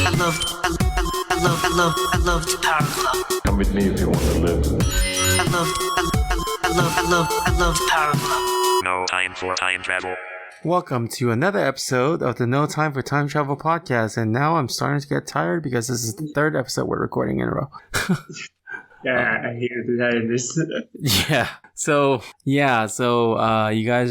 I love the Power Glove. Come with me if you want to live. I love the Power Glove. No time for time travel. Welcome to another episode of the No Time for Time Travel podcast. And now I'm starting to get tired because this is the third episode we're recording in a row. Yeah, I hear that in this. So you guys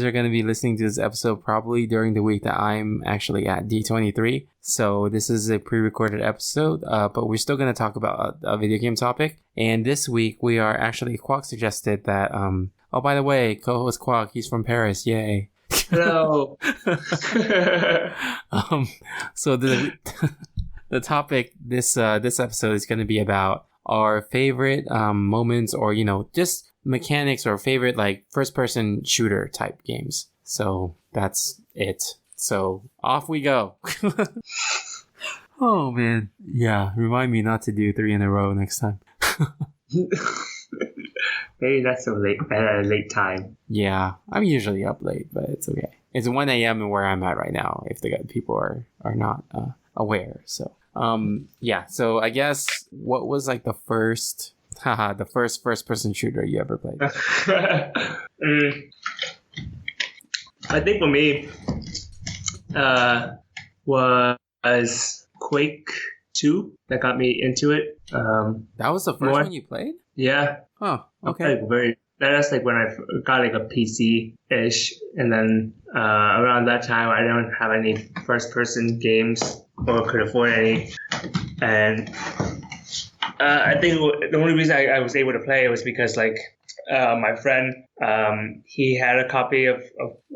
are going to be listening to this episode probably during the week that I'm actually at D23. So this is a pre-recorded episode, but we're still going to talk about a video game topic. And this week we are actually, Quack suggested that, oh, by the way, co-host Quack, he's from Paris. Yay. Hello. So the topic this episode is going to be about our favorite moments, or just mechanics, or favorite like first person shooter type games. So that's it. So off we go. Oh man, yeah. Remind me not to do 3 in a row next time. Maybe that's a late time. Yeah, I'm usually up late, but it's okay. It's 1 a.m. where I'm at right now, if the people are not aware. So so I guess what was like the first first person shooter you ever played? I think for me was Quake 2 that got me into it. That was the first one you played? Yeah. Oh, okay. That's like when I got like a PC-ish, and then around that time I don't have any first-person games or could afford any, and I think the only reason I was able to play it was because like my friend he had a copy of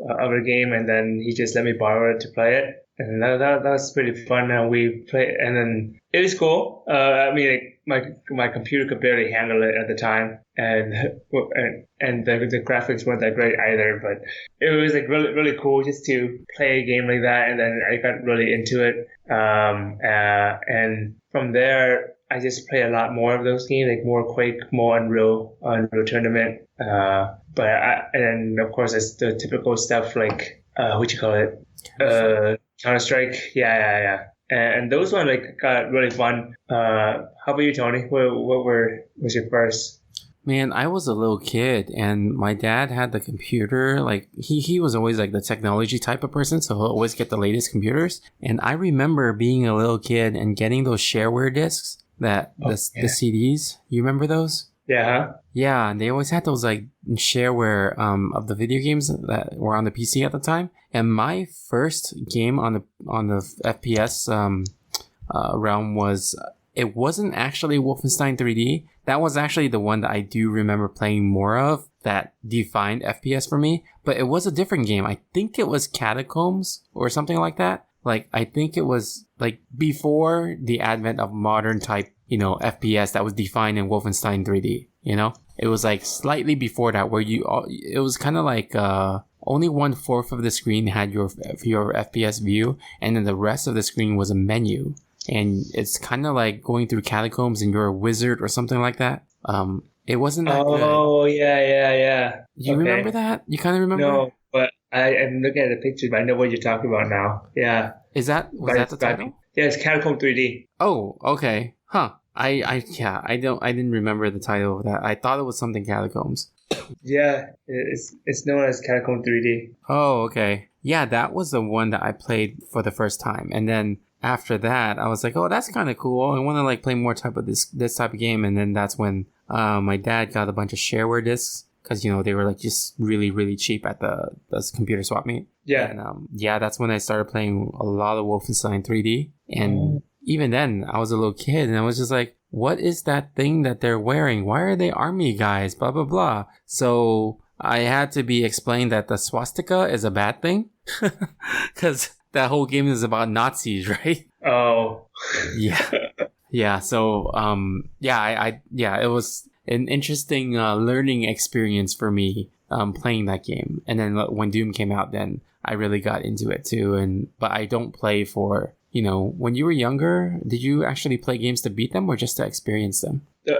a game, and then he just let me borrow it to play it. And that was pretty fun. And we played, and then it was cool. I mean, my computer could barely handle it at the time, and the graphics weren't that great either. But it was like really really cool just to play a game like that. And then I got really into it. And from there, I just play a lot more of those games, like more Quake, more Unreal Tournament. And of course, it's the typical stuff like Counter-Strike, yeah. And those ones like got really fun. How about you, Tony? What was your first? Man, I was a little kid, and my dad had the computer. Like he was always like the technology type of person, so he'll always get the latest computers. And I remember being a little kid and getting those shareware discs, the CDs. You remember those? Yeah. Yeah, and they always had those like shareware of the video games that were on the PC at the time. And my first game on the FPS realm was, it wasn't actually Wolfenstein 3D. That was actually the one that I do remember playing more of that defined FPS for me. But it was a different game. I think it was Catacombs or something like that. Like, I think it was like before the advent of modern type, FPS that was defined in Wolfenstein 3D, It was like slightly before that, where it was kind of like only 1/4 of the screen had your FPS view, and then the rest of the screen was a menu. And it's kind of like going through Catacombs and you're a wizard or something like that. It wasn't that good. Oh, yeah. You remember that? You kind of remember? No, but I'm looking at the pictures, but I know what you're talking about now. Yeah. Was that the title? Yeah, it's Catacomb 3D. Oh, okay. Huh. I didn't remember the title of that. I thought it was something Catacombs. Yeah, it's known as Catacomb 3D. Oh, okay. Yeah, that was the one that I played for the first time. And then after that, I was like, oh, that's kind of cool. I want to like play more type of this type of game. And then that's when my dad got a bunch of shareware discs, because they were like just really really cheap at the computer swap meet. Yeah. And that's when I started playing a lot of Wolfenstein 3D. And even then, I was a little kid, and I was just like, what is that thing that they're wearing? Why are they army guys? Blah, blah, blah. So I had to be explained that the swastika is a bad thing. Because that whole game is about Nazis, right? Oh. Yeah. Yeah. So, it was an interesting learning experience for me playing that game. And then when Doom came out, then I really got into it too. But I don't play for... when you were younger, did you actually play games to beat them or just to experience them? It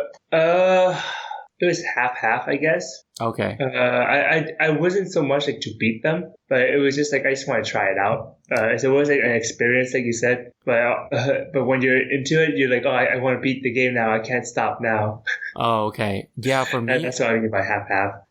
it was half, I guess. Okay. I wasn't so much like to beat them, but it was just like I just want to try it out. So it was like an experience, like you said. But when you're into it, you're like, oh, I want to beat the game now. I can't stop now. Oh, okay. Yeah, for me, That's what I mean by half.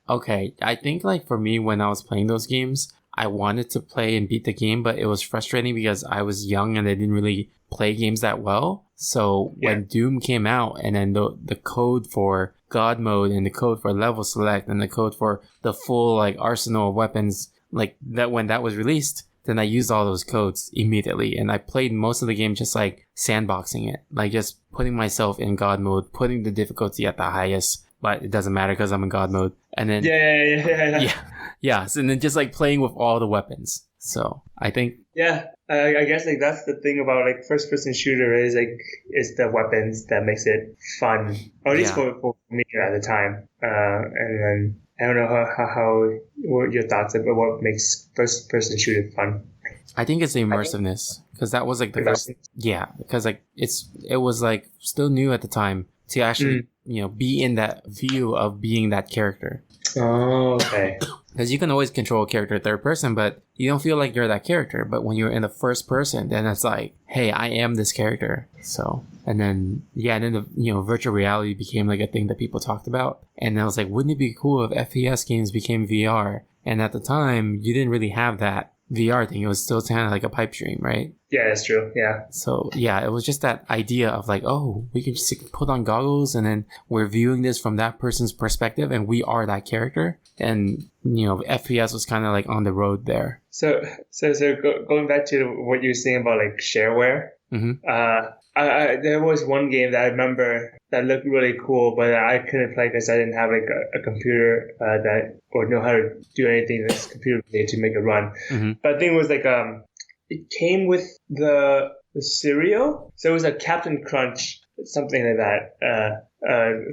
okay. I think like for me, when I was playing those games, I wanted to play and beat the game, but it was frustrating because I was young and I didn't really play games that well. So when Doom came out and then the code for God mode and the code for level select and the code for the full like arsenal of weapons, like that when that was released, then I used all those codes immediately and I played most of the game just like sandboxing it, like just putting myself in God mode, putting the difficulty at the highest, but it doesn't matter because I'm in God mode. And then yeah, so, and then just like playing with all the weapons. So I think I guess like that's the thing about like first person shooter is like it's the weapons that makes it fun, or at least for me at the time. And then I don't know how what your thoughts about what makes first person shooter fun. I think it's the immersiveness because that was like the first, because like it was like still new at the time to actually be in that view of being that character. Oh, okay. Because you can always control a character third person, but you don't feel like you're that character. But when you're in the first person, then it's like, hey, I am this character. So, and then the virtual reality became like a thing that people talked about. And I was like, wouldn't it be cool if FPS games became VR? And at the time, you didn't really have that VR thing. It was still kind of like a pipe dream, right? Yeah, that's true. Yeah. So yeah, it was just that idea of like, oh, we can just put on goggles and then we're viewing this from that person's perspective and we are that character. And FPS was kind of like on the road there. So going back to what you were saying about like shareware. There was one game that I remember that looked really cool, but I couldn't play because I didn't have like a computer that or know how to do anything that's computer related to make it run. But the thing was like it came with the cereal, so it was a Captain Crunch, something like that.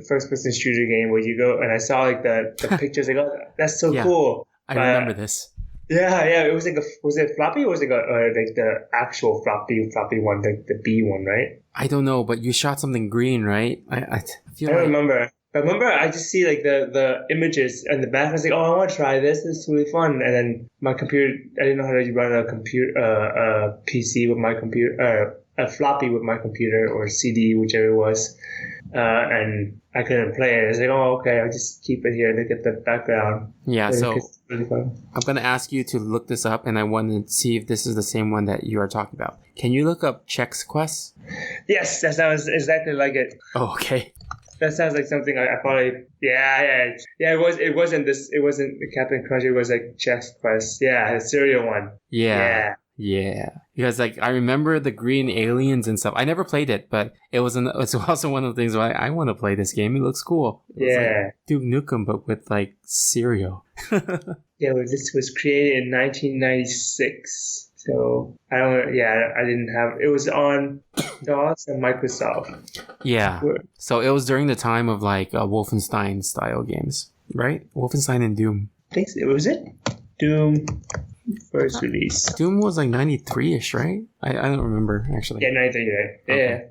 First person shooter game where you go and I saw like the pictures like, oh, that's so cool. I remember this. Yeah, it was like was it floppy or was it like the actual floppy one, like the B one, right? I don't know, but you shot something green, right? I feel I don't remember. But remember, I just see like the images and the back. I was like, oh, I want to try this. This is really fun. And then my computer, I didn't know how to run a PC with my computer, a floppy with my computer or CD, whichever it was. And I couldn't play it. I was like, oh, okay, I'll just keep it here and look at the background. Yeah, so it's really fun. I'm going to ask you to look this up, and I want to see if this is the same one that you are talking about. Can you look up Chex Quest? Yes, that sounds exactly like it. Oh, okay. That sounds like something I probably it wasn't the Captain Crunch, it was like Chex Quest. Yeah, the cereal one. Yeah. Because like I remember the green aliens and stuff. I never played it, but it's also one of the things where I want to play this game. It looks cool. Like Duke Nukem, but with like cereal. Yeah, this was created in 1996. So I didn't have. It was on DOS and Microsoft. Yeah. So it was during the time of like Wolfenstein style games, right? Wolfenstein and Doom. I think was it Doom first release. Doom was like 93-ish, right? I don't remember actually. Yeah, 93, right? Okay.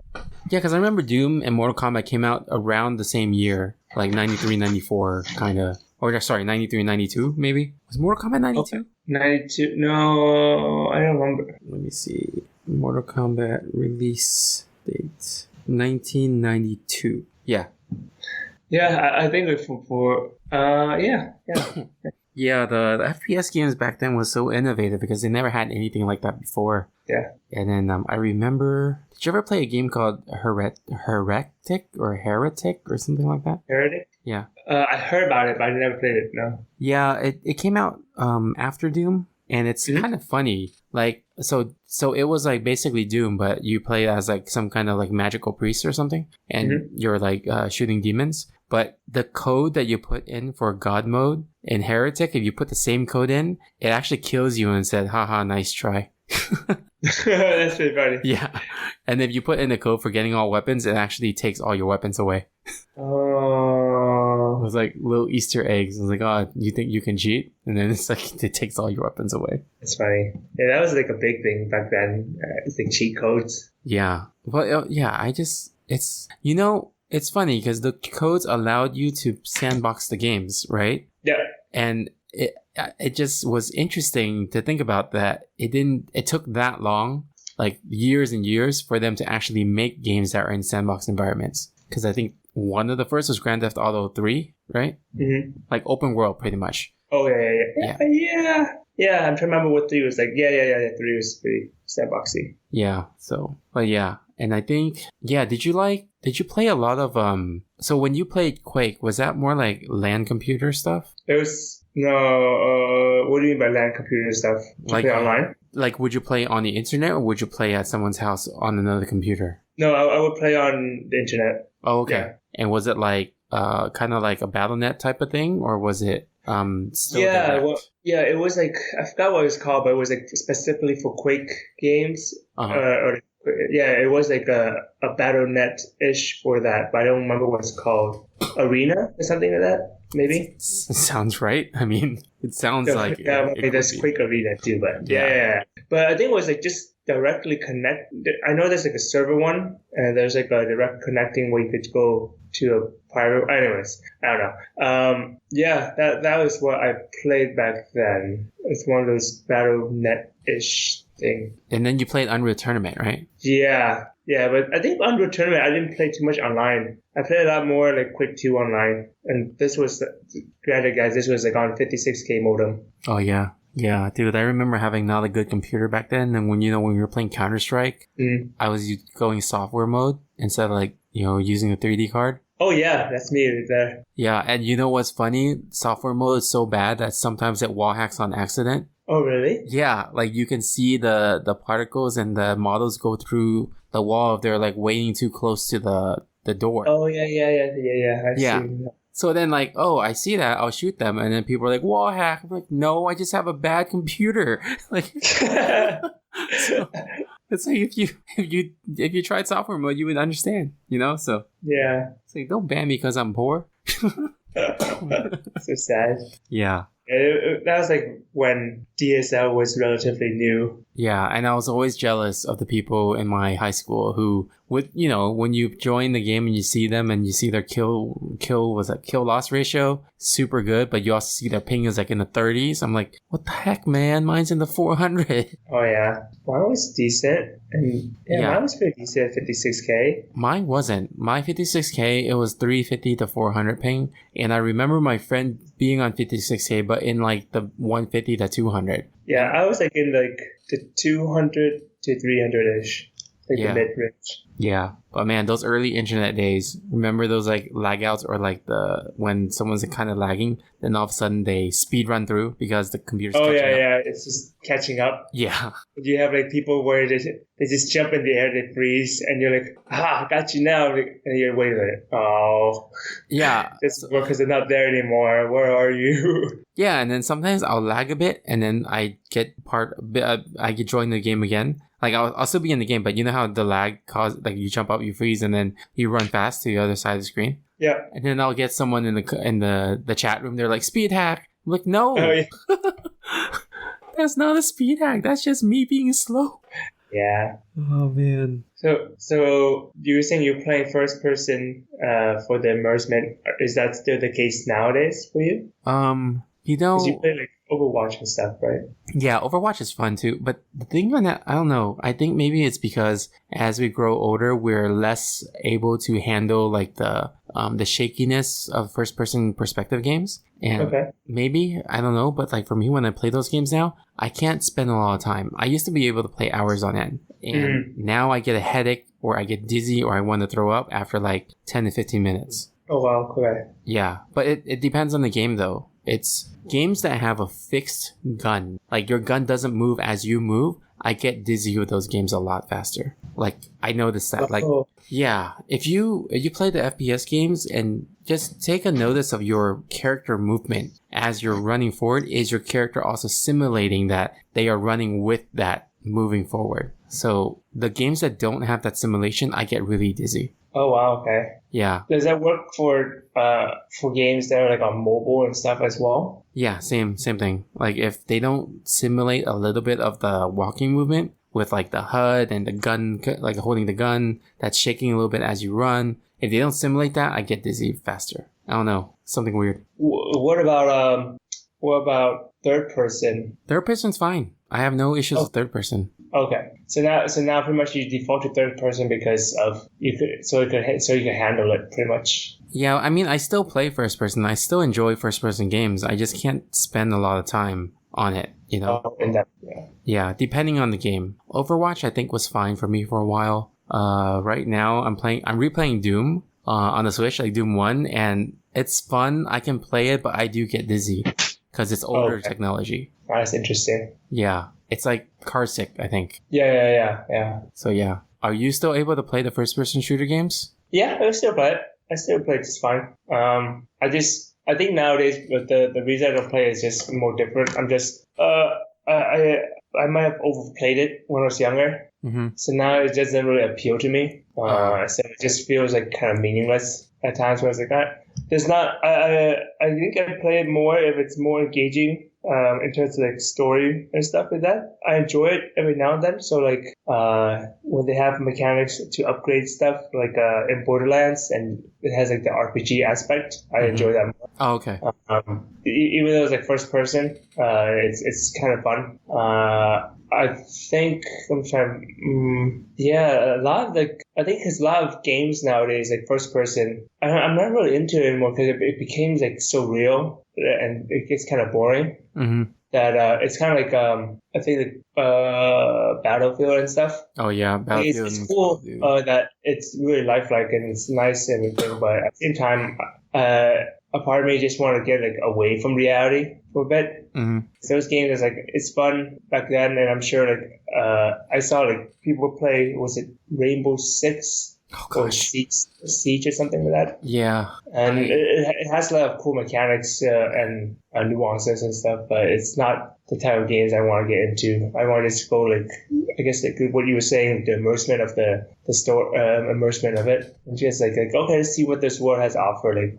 Yeah, because I remember Doom and Mortal Kombat came out around the same year, like 93, 94, kind of. Or sorry, 93, 92, maybe? Was Mortal Kombat 92? Okay. 92? No, I don't remember. Let me see. Mortal Kombat release date. 1992. Yeah. Yeah, I think Yeah, the FPS games back then was so innovative because they never had anything like that before. Yeah. And then I remember, did you ever play a game called Heretic or something like that? Heretic? Yeah. I heard about it, but I never played it, no. Yeah, it came out after Doom, and it's kind of funny. Like, so it was like basically Doom, but you play as like some kind of like magical priest or something, and you're like shooting demons. But the code that you put in for God mode in Heretic, if you put the same code in, it actually kills you and said, haha, nice try. That's pretty funny. Yeah. And if you put in the code for getting all weapons, it actually takes all your weapons away. Oh. It was like little Easter eggs. I was like, oh, you think you can cheat? And then it's like, it takes all your weapons away. That's funny. Yeah, that was like a big thing back then. It's like cheat codes. Yeah. But yeah, it's, it's funny because the codes allowed you to sandbox the games, right? Yeah. And it just was interesting to think about that it took that long, like years and years, for them to actually make games that are in sandbox environments. Because I think one of the first was Grand Theft Auto 3, right? Mm-hmm. Like open world, pretty much. Oh yeah. I'm trying to remember what 3 was like. Yeah. 3 was pretty sandboxy. Yeah. So, but yeah, and I think Did you play a lot of So when you played Quake, was that more like LAN computer stuff? It was no. What do you mean by LAN computer stuff? Did Like you play online? Like, would you play on the internet or would you play at someone's house on another computer? No, I would play on the internet. Oh, okay. Yeah. And was it like kind of like a BattleNet type of thing, or was it still direct? It was like, I forgot what it was called, but it was like specifically for Quake games. Uh-huh. It was like a BattleNet-ish for that, but I don't remember what it's called. Arena or something like that, maybe? Sounds right. I mean, it sounds like there's Quake Arena too, but yeah. But I think it was like just directly connect. I know there's like a server one, and there's like a direct connecting where you could go to a private. Anyways, I don't know. That was what I played back then. It's one of those BattleNet-ish thing. And then you played Unreal Tournament, right? Yeah, but I think Unreal Tournament, I didn't play too much online. I played a lot more like Quake 2 online. And this was, granted guys, this was like on 56K modem. Oh, yeah. Yeah, dude, I remember having not a good computer back then. And when we were playing Counter-Strike, I was going software mode instead of like, using a 3D card. Oh, yeah, that's me right there. Yeah, and you know what's funny? Software mode is so bad that sometimes it wall hacks on accident. Oh, really? Yeah, like you can see the particles and the models go through the wall if they're like waiting too close to the door. Oh, yeah. I see. So then like, oh, I see that, I'll shoot them. And then people are like, wall hack. I'm like, no, I just have a bad computer. Like, so, it's like if you tried software mode, you would understand, So yeah, it's like, don't ban me because I'm poor. So sad. Yeah. That was like when DSL was relatively new. Yeah, and I was always jealous of the people in my high school who would, when you join the game and you see them and you see their kill loss ratio super good, but you also see their ping is like in the 30s. I'm like, what the heck, man? Mine's in the 400. Oh yeah, mine was decent, and mine was pretty decent, 56K. Mine wasn't. My 56K, it was 350 to 400 ping, and I remember my friend being on 56K, but in like the 150 to 200. Yeah, I was like in like the 200 to 300-ish, like the mid-range. Yeah, but man, those early internet days, remember those like lag outs or like when someone's kind of lagging, then all of a sudden they speed run through because the computer's catching up. Yeah, it's just catching up. Yeah. You have like people where they just jump in the air, they freeze, and you're like, I got you now. And you're waiting like, oh. Yeah. Just because they're not there anymore. Where are you? Yeah, and then sometimes I'll lag a bit, and then I get join the game again. Like I'll still be in the game, but you know how the lag causes, like you jump up, you freeze, and then you run fast to the other side of the screen. Yeah. And then I'll get someone in the chat room. They're like, speed hack. I'm like, no. Oh, yeah. That's not a speed hack. That's just me being slow. Yeah. Oh man. So you were saying you're playing first person for the immersement. Is that still the case nowadays for you? Because you play like Overwatch and stuff, right? Yeah, Overwatch is fun too. But the thing on that, I don't know. I think maybe it's because as we grow older, we're less able to handle like the shakiness of first person perspective games. And maybe, I don't know, but like for me, when I play those games now, I can't spend a lot of time. I used to be able to play hours on end. And now I get a headache or I get dizzy or I want to throw up after like 10 to 15 minutes. Oh, wow. Okay. Yeah, but it depends on the game though. It's games that have a fixed gun. Like your gun doesn't move as you move. I get dizzy with those games a lot faster. Like I noticed that. Like yeah, if you play the FPS games and just take a notice of your character movement as you're running forward, is your character also simulating that they are running with that moving forward? So the games that don't have that simulation, I get really dizzy. Oh wow, okay. Yeah. Does that work for games that are like on mobile and stuff as well? Yeah, same thing. Like if they don't simulate a little bit of the walking movement with like the HUD and the gun, like holding the gun that's shaking a little bit as you run, if they don't simulate that, I get dizzy faster. I don't know, something weird. What about third person? Third person's fine. I have no issues with third person. Okay, so now pretty much you default to third person because of you can handle it pretty much. Yeah, I mean, I still play first person. I still enjoy first person games. I just can't spend a lot of time on it, you know? In that, Yeah, depending on the game. Overwatch, I think, was fine for me for a while. Right now, I'm replaying Doom on the Switch, like Doom 1, and it's fun. I can play it, but I do get dizzy because it's older technology. That's interesting. Yeah, it's like car sick, I think. Yeah. So yeah, are you still able to play the first person shooter games? Yeah, I still play it. I still play it just fine. I think nowadays with the reason I don't play is just more different. I'm just I might have overplayed it when I was younger, so now it doesn't really appeal to me. So it just feels like kind of meaningless at times. Where it's like there's not. I think I play it more if it's more engaging. In terms of like story and stuff like that, I enjoy it every now and then. So like when they have mechanics to upgrade stuff, like in Borderlands, and it has like the RPG aspect, I enjoy that more. Oh, okay. Even though it's like first person, it's kind of fun. I think I'm trying. A lot of I think because a lot of games nowadays, like first person, I'm not really into it anymore because it became like so real and it gets kind of boring. That it's kind of like I think like Battlefield and stuff. Oh yeah, Battlefield. It's cool that it's really lifelike and it's nice and everything, but at the same time, a part of me just want to get like away from reality for a bit. Those games is like it's fun back then, and I'm sure like I saw like people play. Was it Rainbow Six? Or Siege or something like that. Yeah. And it has a lot of cool mechanics and nuances and stuff, but it's not the type of games I want to get into. I want to just go like, I guess like what you were saying, the immersement of the store, immersement of it. And just like, okay, let's see what this world has to offer. Like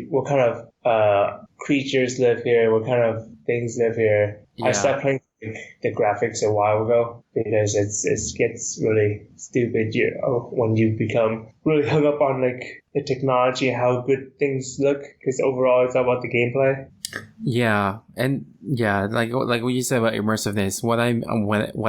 what kind of creatures live here? What kind of things live here? Yeah. I stopped playing the graphics a while ago because it gets really stupid when you become really hung up on like the technology and how good things look, because overall it's all about the gameplay. Yeah, and yeah, like what you said about immersiveness. What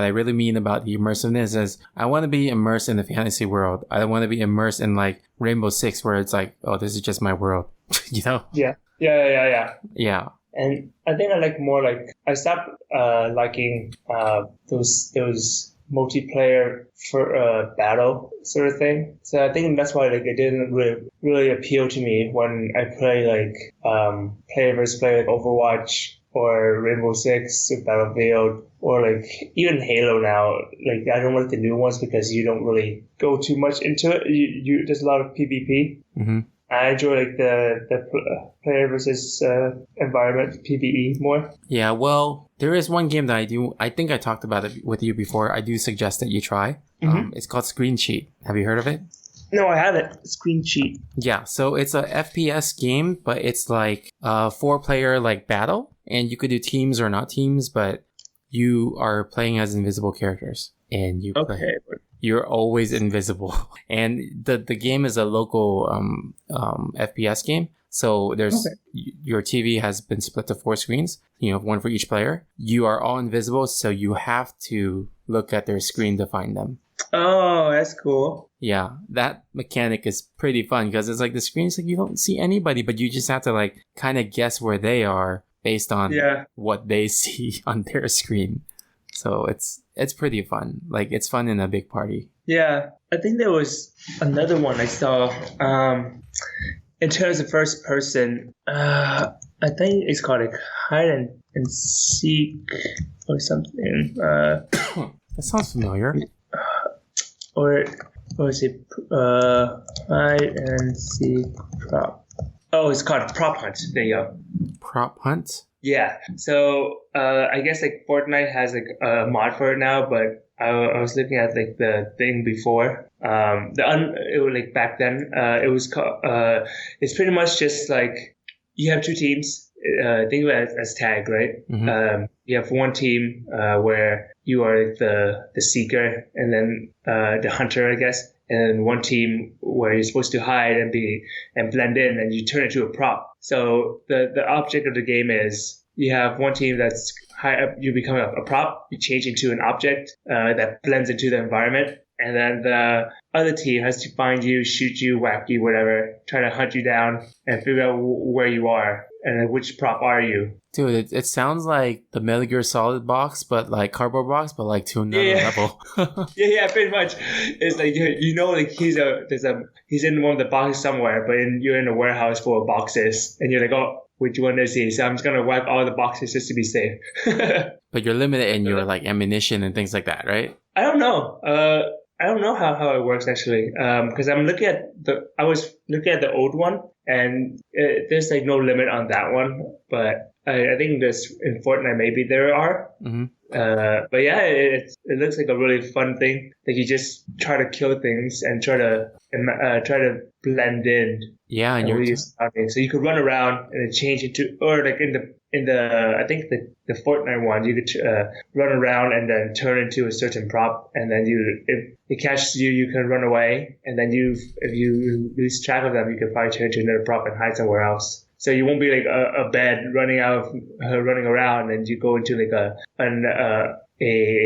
I really mean about the immersiveness is I want to be immersed in the fantasy world. I don't want to be immersed in like Rainbow Six, where it's like, oh, this is just my world, you know? Yeah. And I think I like more like I stopped liking those multiplayer for battle sort of thing. So I think that's why like it didn't really appeal to me when I play like player versus player like Overwatch or Rainbow Six or Battlefield or like even Halo now. Like I don't like the new ones because you don't really go too much into it. You there's a lot of PvP. I enjoy like the player versus environment PvE more. Yeah, well, there is one game that I think I talked about it with you before. I do suggest that you try. It's called Screen Cheat. Have you heard of it? No, I haven't. Screen Cheat. Yeah, so it's a FPS game, but it's like a 4-player like battle, and you could do teams or not teams, but you are playing as invisible characters, and you play. You're always invisible. And the game is a local FPS game. So there's your TV has been split to 4 screens, one for each player. You are all invisible, so you have to look at their screen to find them. Oh, that's cool. Yeah, that mechanic is pretty fun because it's like the screen's like you don't see anybody, but you just have to like kind of guess where they are based on what they see on their screen. So it's pretty fun. Like it's fun in a big party. Yeah, I think there was another one I saw. In terms of first person, I think it's called like hide and seek or something. That sounds familiar. Or is it hide and seek prop? Oh, it's called Prop Hunt. There you go. Prop Hunt? Yeah. So I guess like Fortnite has like a mod for it now, but I was looking at like the thing before. It was like back then. It was called. It's pretty much just like you have 2 teams. Think of it as tag, right? You have one team where you are like the seeker, and then the hunter, I guess. and one team where you're supposed to hide and blend in, and you turn into a prop. So the object of the game is you have one team that's high up, you become a prop, you change into an object that blends into the environment, and then the other team has to find you, shoot you, whack you, whatever, try to hunt you down and figure out where you are and which prop are you. Dude, it sounds like the Metal Gear Solid box, but like cardboard box, but like to another level. Yeah, pretty much. It's like like he's in one of the boxes somewhere, but you're in a warehouse full of boxes, and you're like, oh, which one is he? So I'm just gonna whack all the boxes just to be safe. But you're limited in your like ammunition and things like that, right? I don't know. I don't know how it works actually. Because I was looking at the old one, and there's like no limit on that one, but I think there's in Fortnite maybe there are. Mm-hmm. But yeah, it looks like a really fun thing. Like you just try to kill things and try to blend in. Yeah, and you're so you could run around and then change into, or like in the I think the Fortnite one, you could run around and then turn into a certain prop, and then if it catches you, you can run away, and then if you lose track of them, you can probably turn into another prop and hide somewhere else. So you won't be like a bed running around, and you go into like a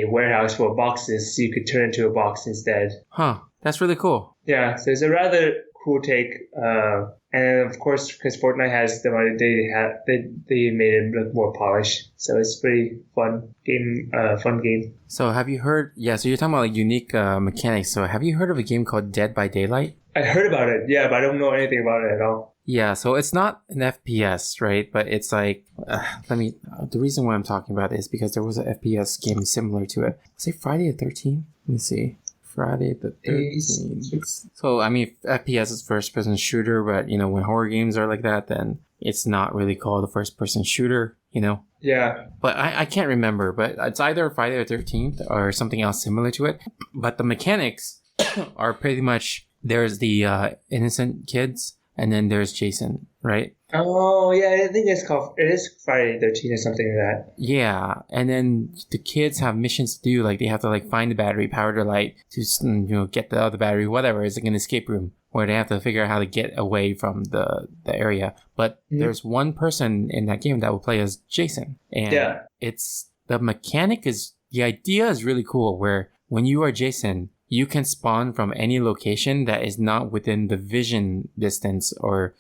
warehouse full of boxes, so you could turn into a box instead. Huh. That's really cool. Yeah, so it's a rather cool take. And of course, because Fortnite has the money, they made it look more polished. So it's pretty fun game. So have you heard? Yeah. So you're talking about like unique mechanics. So have you heard of a game called Dead by Daylight? I heard about it. Yeah, but I don't know anything about it at all. Yeah, so it's not an FPS, right? But it's like, the reason why I'm talking about it is because there was an FPS game similar to it. Say Friday the 13th? Let me see. Friday the 13th. So, I mean, FPS is first person shooter, but, when horror games are like that, then it's not really called a first person shooter, Yeah. But I can't remember, but it's either Friday the 13th or something else similar to it. But the mechanics are pretty much, there's the innocent kids, and then there's Jason, right? Oh, yeah, I think it is Friday the 13th or something like that. Yeah, and then the kids have missions to do, like they have to like find the battery, power the light, to get the other battery, whatever. It's like an escape room where they have to figure out how to get away from the area. But there's one person in that game that will play as Jason. And the idea is really cool, where when you are Jason, you can spawn from any location that is not within the vision distance or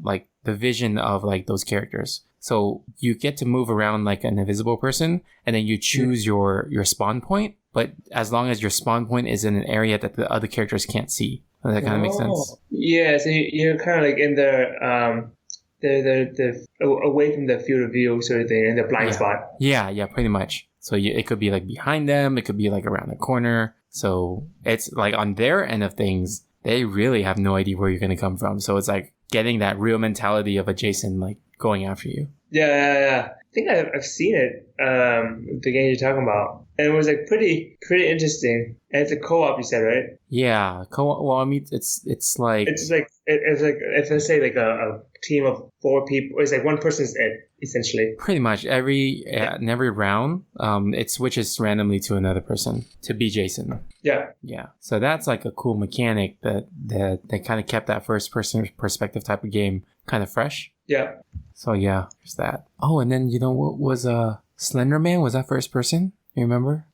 like the vision of like those characters. So you get to move around like an invisible person, and then you choose your spawn point. But as long as your spawn point is in an area that the other characters can't see, does that kind of make sense? Yeah, so you're kind of like in the away from the field of view sort of thing, in the blind spot. Yeah, pretty much. So it could be like behind them, it could be like around the corner. So it's like on their end of things, they really have no idea where you're going to come from. So it's like getting that real mentality of a Jason like going after you. Yeah. I think I've seen it, the game you're talking about. And it was like pretty interesting. And it's a co-op, you said, right? Yeah, co-op. Well, I mean, it's like if let's say like a team of 4 people, it's like one person's it, essentially. Pretty much every round, it switches randomly to another person to be Jason. Yeah. So that's like a cool mechanic that they kind of kept that first person perspective type of game kind of fresh. Yeah. So yeah, there's that. Oh, and then what was Slender Man? Was that first person? You remember?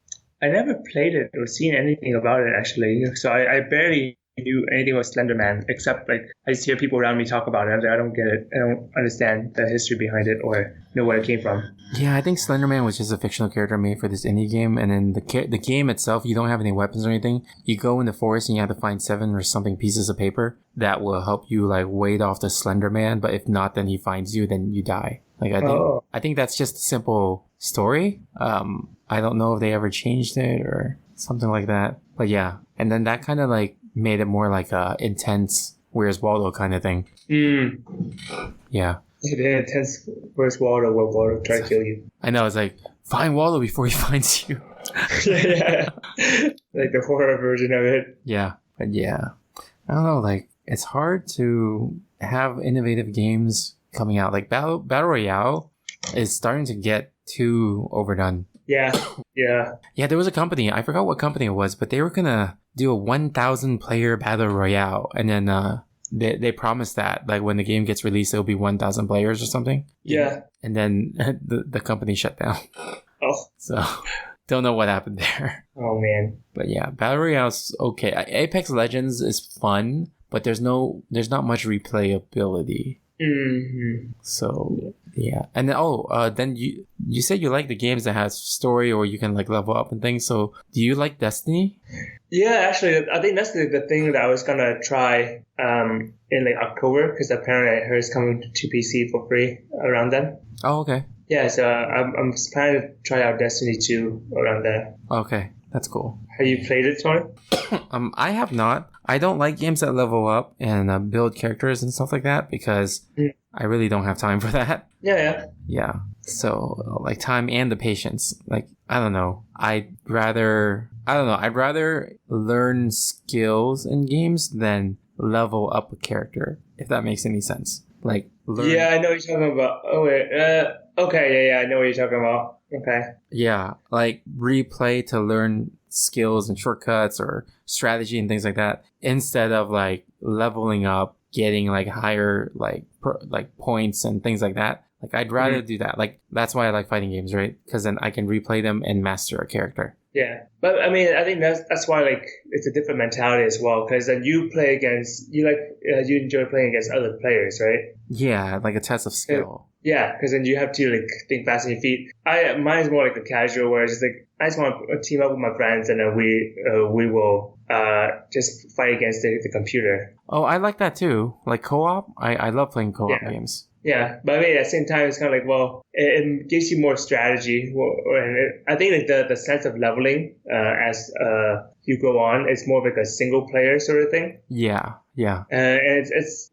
I never played it or seen anything about it actually. So I barely knew anything about Slender Man, except like I just hear people around me talk about it. I don't get it. I don't understand the history behind it or know where it came from. Yeah, I think Slender Man was just a fictional character made for this indie game, and then the game itself, you don't have any weapons or anything. You go in the forest and you have to find 7 or something pieces of paper that will help you like wade off the Slender Man. But if not, then he finds you, then you die. Like I think that's just a simple story. I don't know if they ever changed it or something like that. But yeah, and then that kind of like made it more like a intense Where's Waldo kind of thing. Yeah. The intense Where's Waldo, where Waldo try to kill you. I know, it's like, find Waldo before he finds you. yeah. Like the horror version of it. Yeah. But yeah. I don't know, like, it's hard to have innovative games coming out. Like Battle Royale is starting to get too overdone. Yeah, yeah. Yeah, there was a company. I forgot what company it was, but they were gonna do a 1,000 player battle royale, and then they promised that like when the game gets released, it'll be 1,000 players or something. Yeah. And then the company shut down. Oh, So don't know what happened there. oh man. But yeah, battle royale's okay. Apex Legends is fun, but there's not much replayability. Hmm. So yeah, and then then you said you like the games that has story or you can like level up and things. So do you like Destiny? Yeah, actually, I think that's the thing that I was gonna try in like October, because apparently I heard it's coming to PC for free around then. Oh, okay, Yeah, so I'm planning to try out Destiny 2 around there. okay, that's cool. Have you played it, Tony? I have not. I don't like games that level up and build characters and stuff like that because I really don't have time for that. Yeah, yeah. Yeah. So like time and the patience. Like I don't know. I'd rather learn skills in games than level up a character, if that makes any sense. Like learn. Yeah, I know what you're talking about. Oh wait, okay, yeah, I know what you're talking about. Okay. Yeah, like replay to learn skills and shortcuts or strategy and things like that instead of like leveling up, getting like higher like points and things like that. Like I'd rather do that. Like that's why I like fighting games, right? Because then I can replay them and master a character. Yeah, but I mean, I think that's why like it's a different mentality as well. Because then you play against you enjoy playing against other players, right? Yeah, like a test of skill. Yeah, because then you have to like think fast on your feet. Mine's more like a casual, where it's just like I just want to team up with my friends and then we will just fight against the computer. Oh, I like that too. Like co-op. I love playing co-op games. Yeah, but I mean, at the same time, it's kind of like, well, it gives you more strategy. And I think like the sense of leveling as you go on, it's more of like a single player sort of thing. Yeah, yeah. And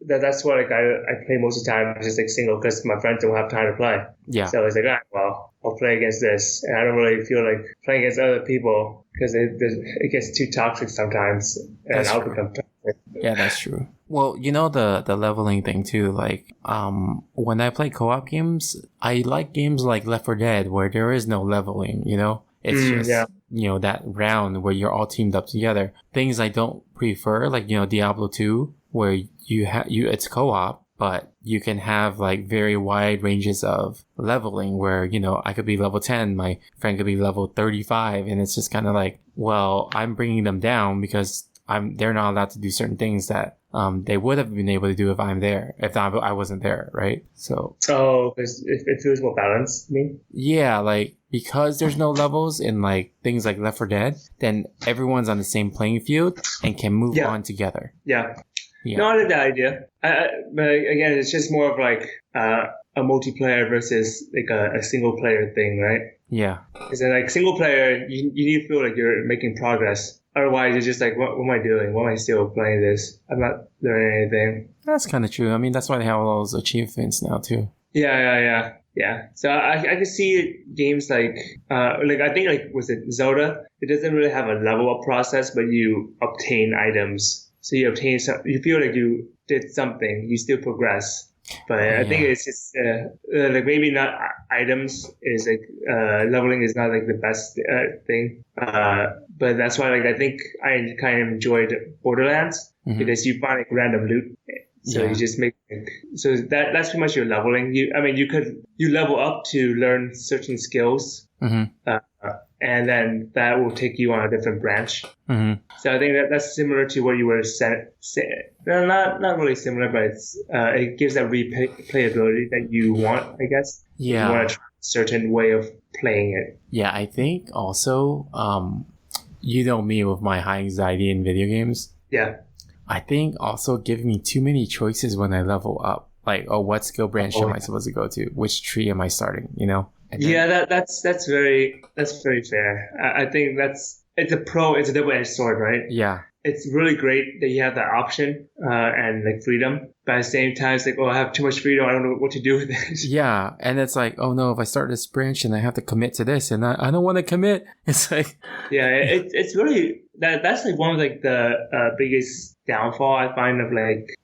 that's what like I play most of the time, just like single, because my friends don't have time to play. Yeah. So it's like, well, I'll play against this, and I don't really feel like playing against other people because it gets too toxic sometimes, and That's I'll true. become toxic. Yeah, that's true. Well, you know the leveling thing too. Like, when I play co-op games, I like games like Left 4 Dead where there is no leveling. You know, it's just that round where you're all teamed up together. Things I don't prefer, like Diablo 2, where it's co-op, but you can have like very wide ranges of leveling where I could be level 10, my friend could be level 35, and it's just kind of like, well, I'm bringing them down because they're not allowed to do certain things that they would have been able to do if I wasn't there, right? So because it feels more balanced, you mean? yeah, like because there's no levels in like things like Left 4 Dead, then everyone's on the same playing field and can move on together. Yeah. Yeah. No, I like that idea. But again, it's just more of like a multiplayer versus like a single player thing, right? Yeah. Because like single player, you need to feel like you're making progress. Otherwise, you're just like, what am I doing? Why am I still playing this? I'm not learning anything. That's kind of true. I mean, that's why they have all those achievements now too. Yeah. So I can see games like I think like was it Zelda? It doesn't really have a level up process, but you obtain items. So you obtain you feel like you did something. You still progress. But I think it's just like maybe not items is like leveling is not like the best thing. But that's why like I think I kind of enjoyed Borderlands because you find like random loot. So you just make so that's pretty much your leveling. You level up to learn certain skills, and then that will take you on a different branch. So I think that's similar to what you were saying. No, not really similar, but it gives that replayability that you want, I guess. Yeah, you want to try a certain way of playing it. Yeah, I think also, me with my high anxiety in video games. Yeah. I think also giving me too many choices when I level up. Like, what skill branch am I supposed to go to? Which tree am I starting? That's very fair. I think it's a double-edged sword, right? Yeah. It's really great that you have that option and like freedom, but at the same time, it's like, I have too much freedom. I don't know what to do with it. Yeah, and it's like, oh no, if I start this branch and I have to commit to this, and I don't want to commit. It's like, it's really that's like one of like the biggest downfall I find of like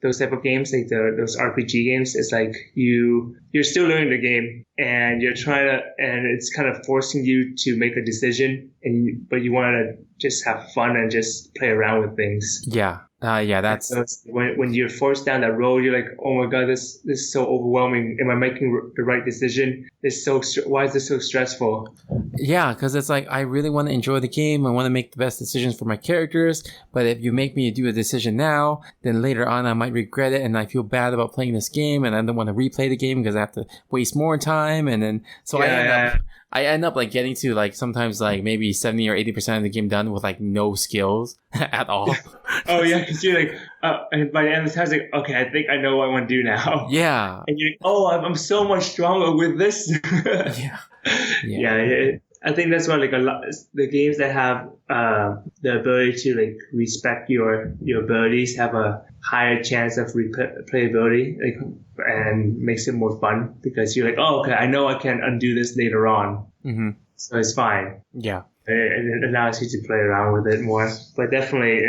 those type of games, like those RPG games. It's like you're still learning the game and you're trying to, and it's kind of forcing you to make a decision, but you want to just have fun and just play around with things. Yeah. That's So it's when you're forced down that road, you're like, oh my god, this is so overwhelming. Am I making the right decision? Why is this so stressful? yeah, because it's like I really want to enjoy the game. I want to make the best decisions for my characters. But if you make me do a decision now, then later on I might regret it, and I feel bad about playing this game, and I don't want to replay the game because I have to waste more time. And then so I end up like getting to like sometimes like maybe 70 or 80% of the game done with like no skills at all. Oh yeah, because you're like, and by the end of the time, it's like, okay, I think I know what I want to do now. Yeah. And you're like, oh, I'm so much stronger with this. Yeah. I think that's why like a lot the games that have the ability to like respect your abilities have a higher chance of replayability, like, and makes it more fun because you're like, oh, okay, I know I can undo this later on, so it's fine. Yeah. It allows you to play around with it more. But definitely,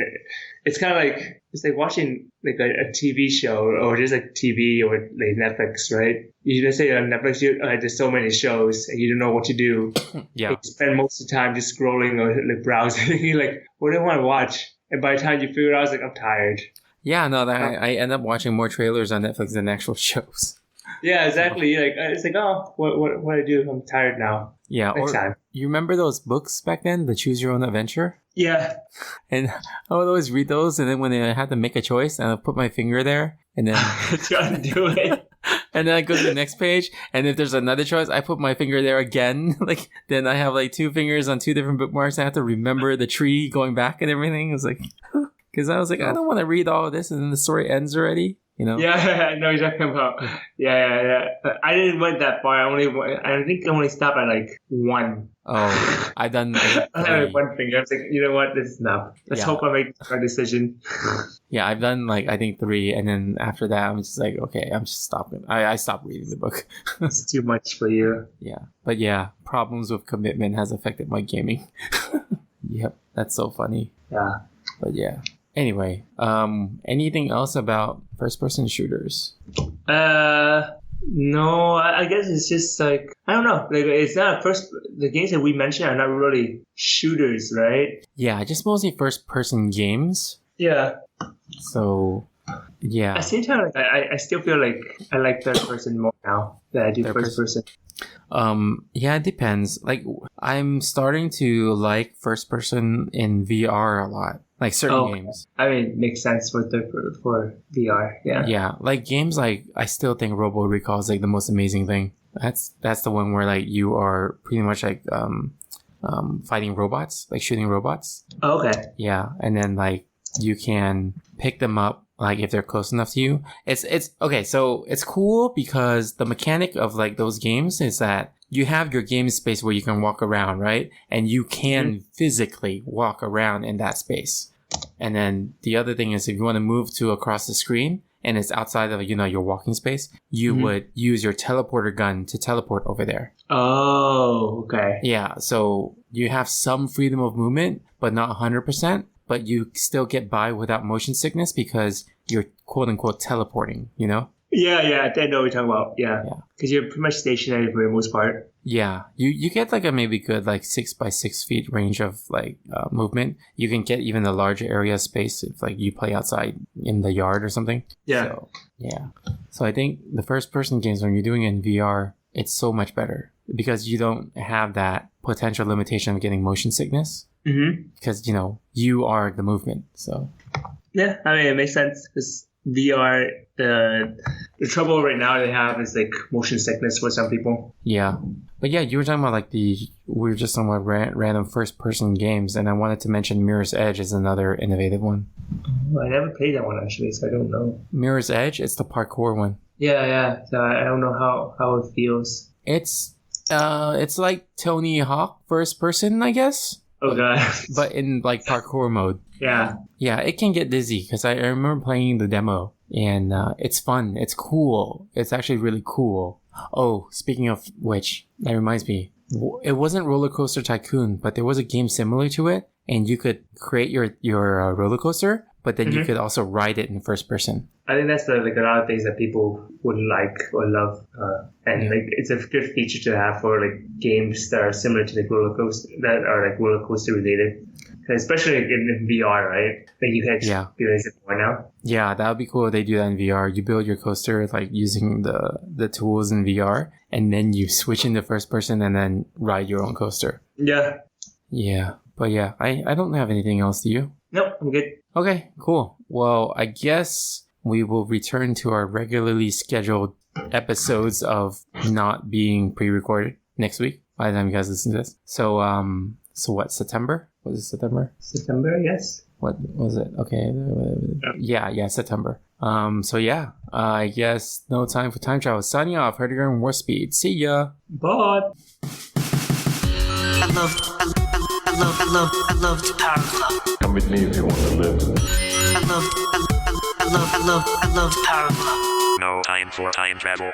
it's kind of like it's like watching like a TV show or just like TV or like Netflix, right? You just say on Netflix, there's so many shows and you don't know what to do. Yeah. You spend most of the time just scrolling or like browsing. You're like, what do I want to watch? And by the time you figure it out, it's like, I'm tired. Yeah, no, I end up watching more trailers on Netflix than actual shows. Yeah, exactly. Like it's like, oh, what do I do? I'm tired now. Yeah, Next time. You remember those books back then, the Choose Your Own Adventure? Yeah. And I would always read those, and then when I had to make a choice, I would put my finger there, and then Try to do it. and then I go to the next page, and if there's another choice, I put my finger there again. Like then I have like two fingers on two different bookmarks. I have to remember the tree going back and everything. It was like, because I was like, I don't want to read all of this, and then the story ends already. You know? Yeah, I know what you're talking about. Yeah. I didn't went that far. I think I only stopped at like one. Oh, I've done. I had one finger. I was like, you know what? This is enough. Let's hope I make a decision. Yeah, I've done like I think 3, and then after that, I'm just like, okay, I'm just stopping. I stopped reading the book. It's too much for you. Yeah, but yeah, problems with commitment has affected my gaming. Yep, that's so funny. Yeah, but yeah. Anyway, anything else about first-person shooters? No, I guess it's just like, I don't know. Like, it's not the games that we mentioned are not really shooters, right? Yeah, just mostly first-person games. Yeah. So, yeah. At the same time, like, I still feel like I like third person more now than I do first person. Yeah, it depends. Like, I'm starting to like first person in VR a lot. Like certain games. I mean, it makes sense for VR. Yeah. Yeah, like games like I still think Robo Recall is like the most amazing thing. That's the one where like you are pretty much like fighting robots, like shooting robots. Oh, okay. Yeah, and then like you can pick them up like if they're close enough to you. It's okay. So it's cool because the mechanic of like those games is that you have your game space where you can walk around, right? And you can physically walk around in that space. And then the other thing is if you want to move to across the screen and it's outside of, your walking space, you would use your teleporter gun to teleport over there. Oh, okay. Yeah. So you have some freedom of movement, but not 100%, but you still get by without motion sickness because you're quote unquote teleporting, Yeah, I know what you're talking about. Yeah. Because you're pretty much stationary for the most part. Yeah. You get like a maybe good like 6 by 6 feet range of like movement. You can get even a larger area space if like you play outside in the yard or something. Yeah. So, yeah. So I think the first person games when you're doing it in VR, it's so much better because you don't have that potential limitation of getting motion sickness. Mm-hmm. Because, you are the movement. So. Yeah, I mean, it makes sense because VR, the trouble right now they have is like motion sickness for some people. Yeah. But yeah, you were talking about we were just talking about random first person games, and I wanted to mention Mirror's Edge is another innovative one. I never played that one actually, so I don't know. Mirror's Edge, it's the parkour one. Yeah. So I don't know how it feels. It's like Tony Hawk first person, I guess. Oh god. But in like parkour mode. Yeah. Yeah, it can get dizzy because I remember playing the demo and it's fun. It's cool. It's actually really cool. Oh, speaking of which, that reminds me. It wasn't Roller Coaster Tycoon, but there was a game similar to it. and you could create your roller coaster, but then you could also ride it in first person. I think that's like a lot of things that people would like or love, and like it's a good feature to have for like games that are similar to like roller coaster that are like roller coaster related, especially like, in VR, right? Like you can experience it more now. Yeah, that would be cool if they do that in VR. You build your coaster like using the tools in VR, and then you switch into first person and then ride your own coaster. Yeah. Yeah, but yeah, I don't have anything else. Do you? Nope, I'm good. Okay, cool. Well, I guess we will return to our regularly scheduled episodes of not being pre-recorded next week by the time you guys listen to this. So what, September? Was it September? September, yes. What was it? Okay. Yeah, September. I guess no time for time travel. Signing off, Herdiger and Warp Speed. See ya. Bye. I loved Power Glove. Come with me if you want to live. I loved Power Glove. No time for time travel.